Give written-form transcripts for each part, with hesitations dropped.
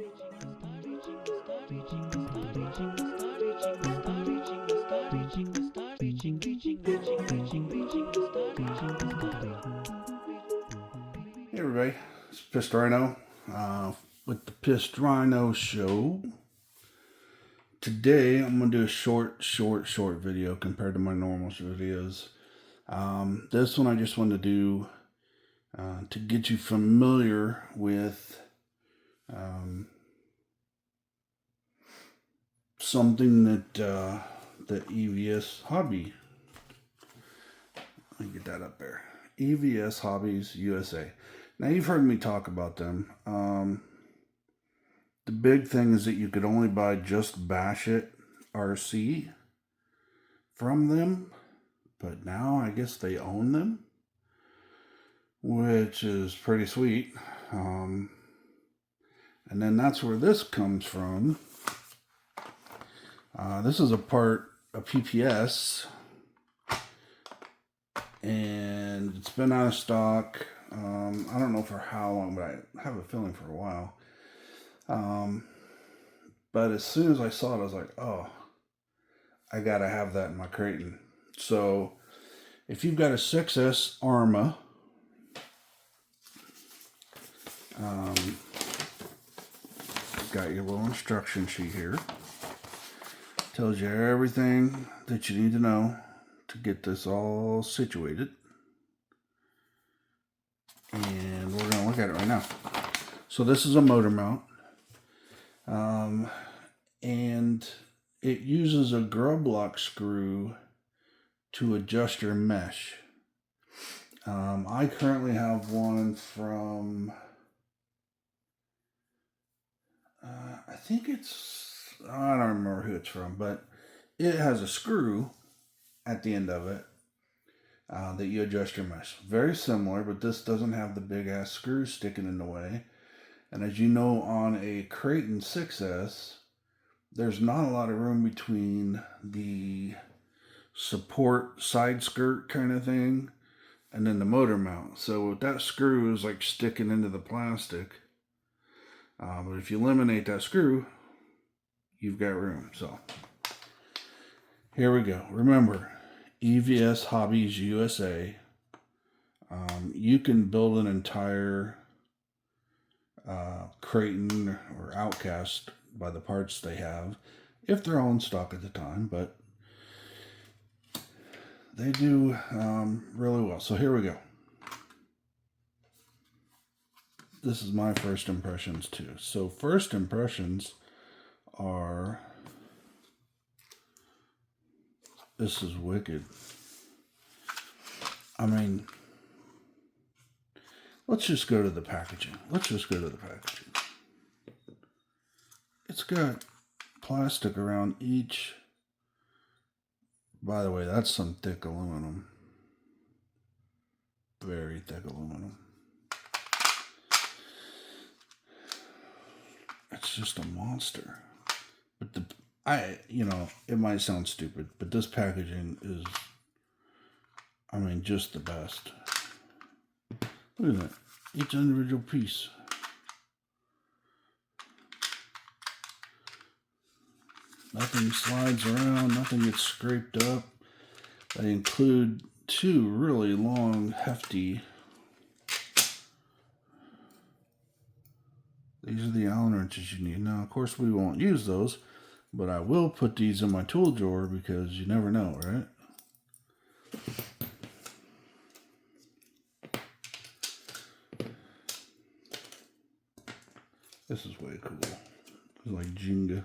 Hey everybody, it's Pissed Rhino with the Pissed Rhino Show. Today I'm going to do a short video compared to my normal videos. This one I just wanted to do to get you familiar with something that the EVS Hobby, let me get that up there, EVS Hobbies USA. Now you've heard me talk about them. The big thing is that you could only buy just Bash It RC from them, but now I guess they own them, which is pretty sweet. And then that's where this comes from. This is a PPS, and it's been out of stock. I don't know for how long, but I have a feeling for a while. But as soon as I saw it, I was like, oh, I gotta have that in my Creighton. So if you've got a 6S Arrma, got your little instruction sheet here. Tells you everything that you need to know to get this all situated. And we're going to look at it right now. So this is a motor mount. And it uses a Grublock screw to adjust your mesh. I currently have one from, I think I don't remember who it's from, but it has a screw at the end of it that you adjust your mesh. Very similar, but this doesn't have the big ass screw sticking in the way. And as you know, on a Creighton 6S, there's not a lot of room between the support side skirt kind of thing and then the motor mount. So that screw is like sticking into the plastic. But if you eliminate that screw, you've got room. So here we go. Remember, EVS Hobbies USA. You can build an entire Creighton or Outcast by the parts they have, if they're all in stock at the time, but they do really well. So here we go. This is my first impressions too. So first impressions are, this is wicked. I mean, let's just go to the packaging. It's got plastic around each. By the way, that's some thick aluminum. Very thick aluminum. It's just a monster. But it might sound stupid, but this packaging is, I mean, just the best. Look at that. Each individual piece. Nothing slides around, nothing gets scraped up. They include two really long, hefty. These are the Allen wrenches you need. Now, of course, we won't use those, but I will put these in my tool drawer because you never know, right? This is way cool. It's like Jenga.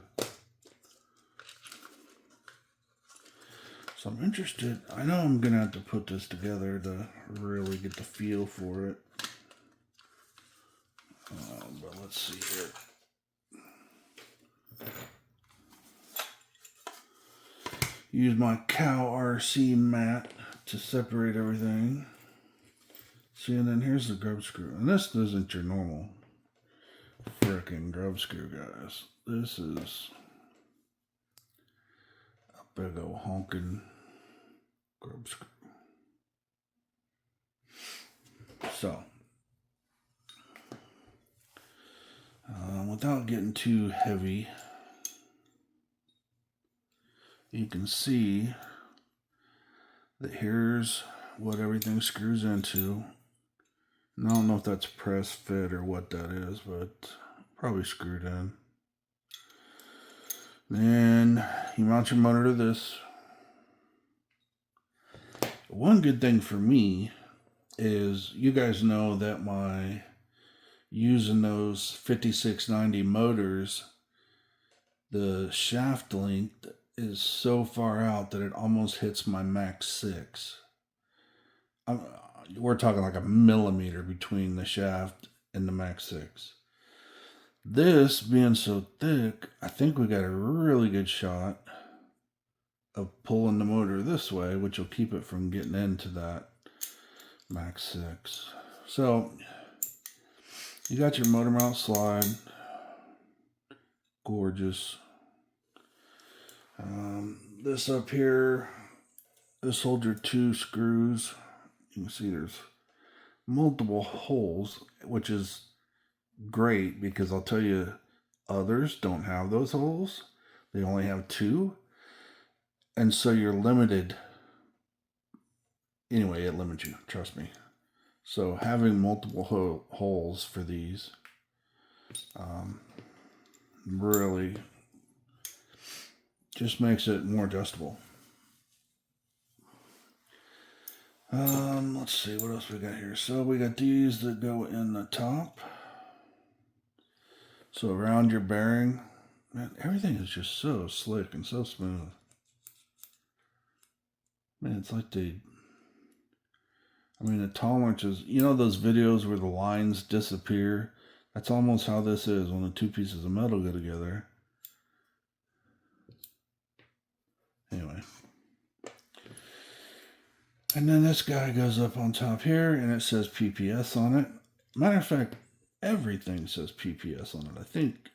So I'm interested. I know I'm going to have to put this together to really get the feel for it. But let's see here. Use my cow RC mat to separate everything. See, and then here's the grub screw. And this isn't your normal frickin' grub screw, guys. This is a big old honking grub screw. So, without getting too heavy, you can see that here's what everything screws into. And I don't know if that's press fit or what that is, but probably screwed in. Then you mount your motor to this. One good thing for me is you guys know that my using those 5690 motors, the shaft length is so far out that it almost hits my Max 6. We're talking like a millimeter between the shaft and the Max 6. This being so thick, I think we got a really good shot of pulling the motor this way, which will keep it from getting into that Max 6. So you got your motor mount slide. Gorgeous. This up here, this holds your 2 screws. You can see there's multiple holes, which is great because I'll tell you, others don't have those holes. They only have 2. And so you're limited. Anyway, it limits you, trust me. So having multiple holes for these really just makes it more adjustable. Let's see what else we got here. So we got these that go in the top. So around your bearing, man, everything is just so slick and so smooth. Man, it's like the tolerances, you know those videos where the lines disappear? That's almost how this is when the 2 pieces of metal go together. Anyway. And then this guy goes up on top here and it says PPS on it. Matter of fact, everything says PPS on it, I think.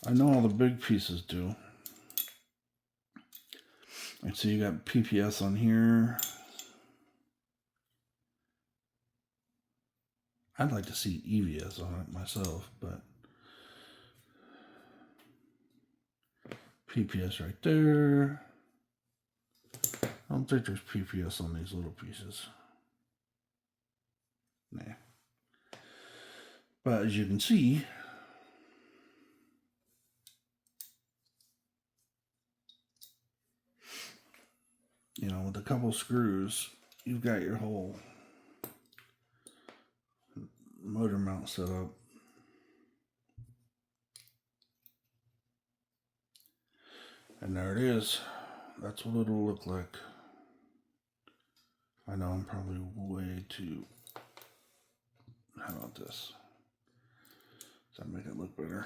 I know all the big pieces do. And so you got PPS on here. I'd like to see EVS on it myself, but PPS right there. I don't think there's PPS on these little pieces. Nah. But as you can see, you know, with a couple screws, you've got your whole motor mount set up. And there it is. That's what it'll look like. I know I'm probably way too... How about this? Does that make it look better?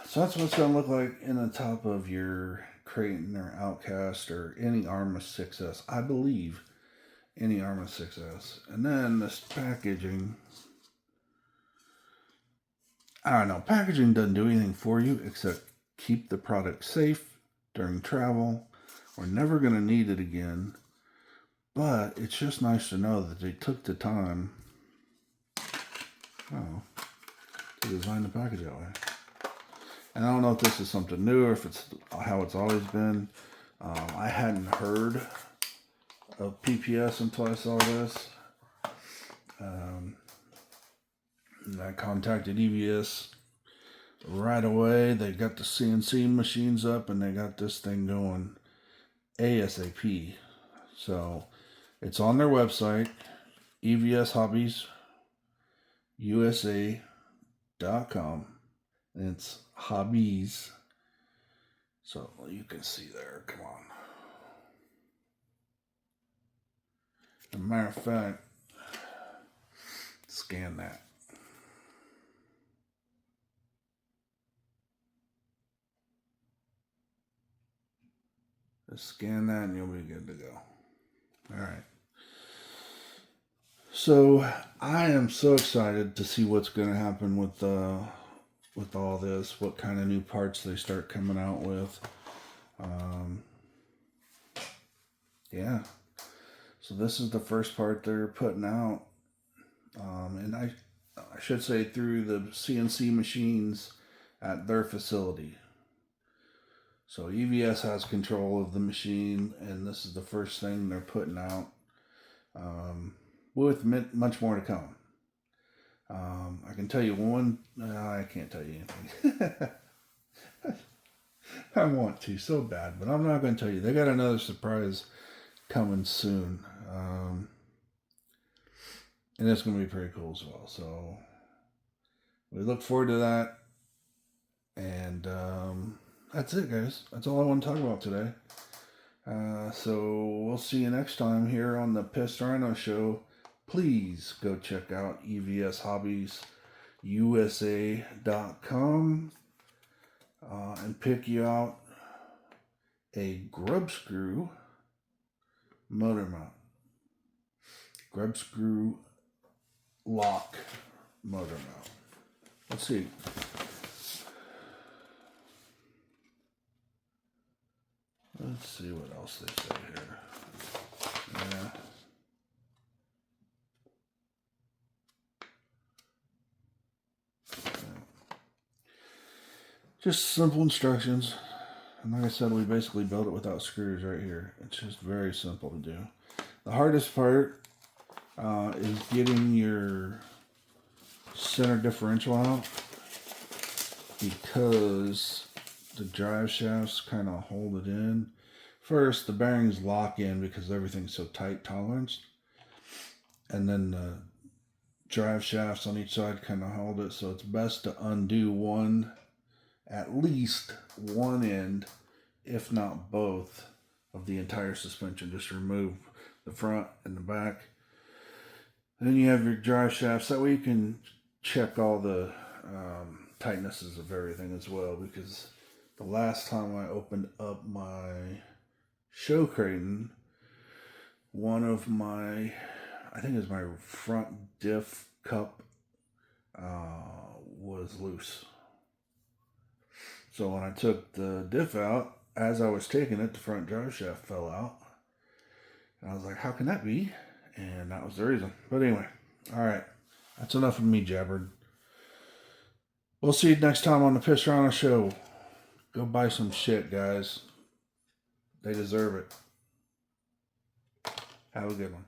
So that's what it's going to look like in the top of your Creighton or Outcast or any Arrma 6S. I believe any Arrma 6S. And then this packaging, I don't know, packaging doesn't do anything for you except keep the product safe during travel. We're never going to need it again. But it's just nice to know that they took the time to design the package that way. And I don't know if this is something new or if it's how it's always been. I hadn't heard of PPS until I saw this. And I contacted EVS right away. They got the CNC machines up and they got this thing going ASAP. So it's on their website, EVS Hobbies USA.com. And it's hobbies. So you can see there. Come on. As a matter of fact, scan that. Just scan that and you'll be good to go. All right. So I am so excited to see what's going to happen with with all this, what kind of new parts they start coming out with. Yeah. So this is the first part they're putting out. And I should say through the CNC machines at their facility. So EVS has control of the machine, and this is the first thing they're putting out, with much more to come. I can tell you one, I can't tell you anything. I want to so bad, but I'm not going to tell you. They got another surprise coming soon. And it's going to be pretty cool as well. So we look forward to that. And that's it, guys. That's all I want to talk about today. So we'll see you next time here on the Pissed Rhino Show. Please go check out EVS Hobbies USA.com and pick you out a grub screw motor mount. Grub screw lock motor mount. Let's see. Let's see what else they say here. Yeah. Just simple instructions. And like I said, we basically built it without screws right here. It's just very simple to do. The hardest part is getting your center differential out, because the drive shafts kind of hold it in. First, the bearings lock in because everything's so tight toleranced. And then the drive shafts on each side kind of hold it. So it's best to undo at least one end, if not both, of the entire suspension. Just remove the front and the back. And then you have your drive shafts. That way you can check all the tightnesses of everything as well. Because the last time I opened up my show crate, one of my, I think it was my front diff cup was loose. So when I took the diff out, as I was taking it, the front drive shaft fell out. And I was like, how can that be? And that was the reason. But anyway, all right. That's enough of me jabbered. We'll see you next time on the Pissed Rhino Show. Go buy some shit, guys. They deserve it. Have a good one.